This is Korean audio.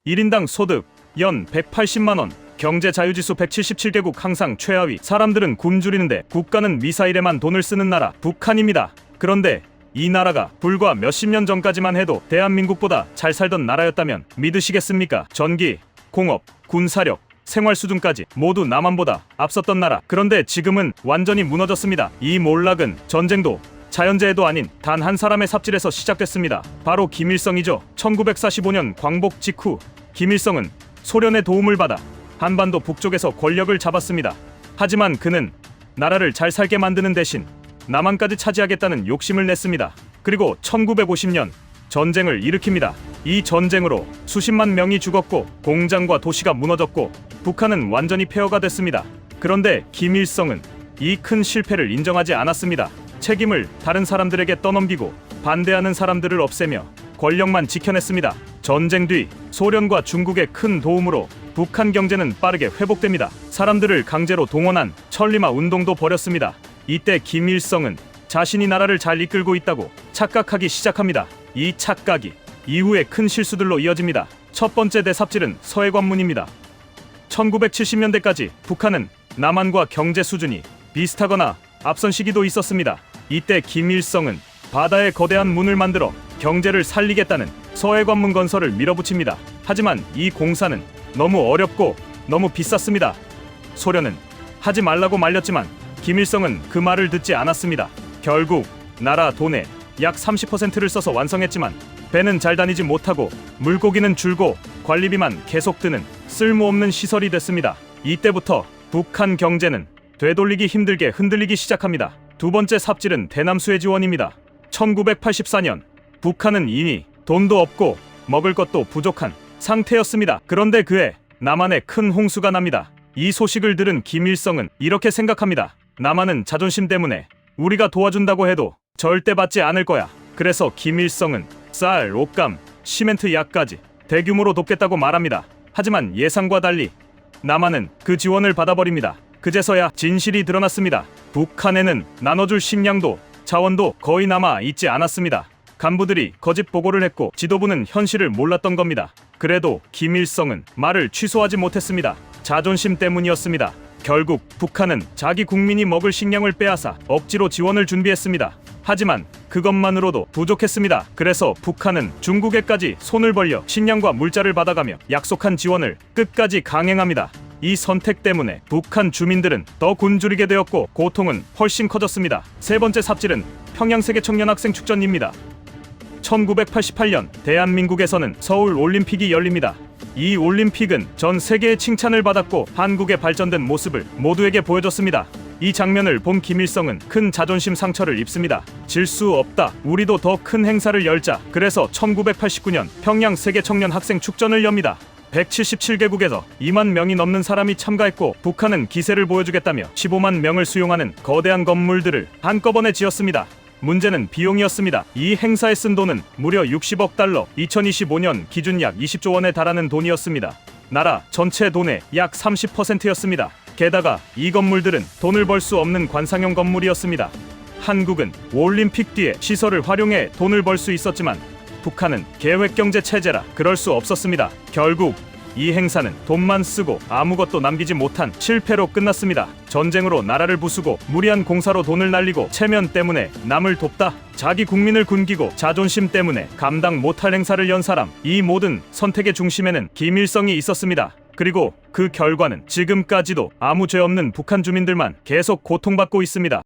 1인당 소득 연 180만원, 경제자유지수 177개국 항상 최하위, 사람들은 굶주리는데 국가는 미사일에만 돈을 쓰는 나라 북한입니다. 그런데 이 나라가 불과 몇십 년 전까지만 해도 대한민국보다 잘 살던 나라였다면 믿으시겠습니까? 전기, 공업, 군사력, 생활 수준까지 모두 남한보다 앞섰던 나라. 그런데 지금은 완전히 무너졌습니다. 이 몰락은 전쟁도 자연재해도 아닌 단 한 사람의 삽질에서 시작됐습니다. 바로 김일성이죠. 1945년 광복 직후 김일성은 소련의 도움을 받아 한반도 북쪽에서 권력을 잡았습니다. 하지만 그는 나라를 잘 살게 만드는 대신 남한까지 차지하겠다는 욕심을 냈습니다. 그리고 1950년 전쟁을 일으킵니다. 이 전쟁으로 수십만 명이 죽었고 공장과 도시가 무너졌고 북한은 완전히 폐허가 됐습니다. 그런데 김일성은 이 큰 실패를 인정하지 않았습니다. 책임을 다른 사람들에게 떠넘기고 반대하는 사람들을 없애며 권력만 지켜냈습니다. 전쟁 뒤 소련과 중국의 큰 도움으로 북한 경제는 빠르게 회복됩니다. 사람들을 강제로 동원한 천리마 운동도 벌였습니다. 이때 김일성은 자신이 나라를 잘 이끌고 있다고 착각하기 시작합니다. 이 착각이 이후에 큰 실수들로 이어집니다. 첫 번째 대삽질은 서해관문입니다. 1970년대까지 북한은 남한과 경제 수준이 비슷하거나 앞선 시기도 있었습니다. 이때 김일성은 바다에 거대한 문을 만들어 경제를 살리겠다는 서해관문 건설을 밀어붙입니다. 하지만 이 공사는 너무 어렵고 너무 비쌌습니다. 소련은 하지 말라고 말렸지만 김일성은 그 말을 듣지 않았습니다. 결국 나라 돈의 약 30%를 써서 완성했지만 배는 잘 다니지 못하고 물고기는 줄고 관리비만 계속 드는 쓸모없는 시설이 됐습니다. 이때부터 북한 경제는 되돌리기 힘들게 흔들리기 시작합니다. 두 번째 삽질은 대남 수해 지원입니다. 1984년 북한은 이미 돈도 없고 먹을 것도 부족한 상태였습니다. 그런데 그해 남한에 큰 홍수가 납니다. 이 소식을 들은 김일성은 이렇게 생각합니다. 남한은 자존심 때문에 우리가 도와준다고 해도 절대 받지 않을 거야. 그래서 김일성은 쌀, 옷감, 시멘트, 약까지 대규모로 돕겠다고 말합니다. 하지만 예상과 달리 남한은 그 지원을 받아버립니다. 그제서야 진실이 드러났습니다. 북한에는 나눠줄 식량도 자원도 거의 남아 있지 않았습니다. 간부들이 거짓 보고를 했고 지도부는 현실을 몰랐던 겁니다. 그래도 김일성은 말을 취소하지 못했습니다. 자존심 때문이었습니다. 결국 북한은 자기 국민이 먹을 식량을 빼앗아 억지로 지원을 준비했습니다. 하지만 그것만으로도 부족했습니다. 그래서 북한은 중국에까지 손을 벌려 식량과 물자를 받아가며 약속한 지원을 끝까지 강행합니다. 이 선택 때문에 북한 주민들은 더 굶주리게 되었고 고통은 훨씬 커졌습니다. 세 번째 삽질은 평양세계청년학생축전입니다. 1988년 대한민국에서는 서울 올림픽이 열립니다. 이 올림픽은 전 세계의 칭찬을 받았고 한국의 발전된 모습을 모두에게 보여줬습니다. 이 장면을 본 김일성은 큰 자존심 상처를 입습니다. 질 수 없다. 우리도 더 큰 행사를 열자. 그래서 1989년 평양 세계청년 학생 축전을 엽니다. 177개국에서 2만 명이 넘는 사람이 참가했고 북한은 기세를 보여주겠다며 15만 명을 수용하는 거대한 건물들을 한꺼번에 지었습니다. 문제는 비용이었습니다. 이 행사에 쓴 돈은 무려 60억 달러, 2025년 기준 약 20조 원에 달하는 돈이었습니다. 나라 전체 돈의 약 30%였습니다. 게다가 이 건물들은 돈을 벌 수 없는 관상용 건물이었습니다. 한국은 올림픽 뒤에 시설을 활용해 돈을 벌 수 있었지만 북한은 계획경제 체제라 그럴 수 없었습니다. 결국 이 행사는 돈만 쓰고 아무것도 남기지 못한 실패로 끝났습니다. 전쟁으로 나라를 부수고 무리한 공사로 돈을 날리고 체면 때문에 남을 돕다, 자기 국민을 굶기고 자존심 때문에 감당 못할 행사를 연 사람, 이 모든 선택의 중심에는 김일성이 있었습니다. 그리고 그 결과는 지금까지도 아무 죄 없는 북한 주민들만 계속 고통받고 있습니다.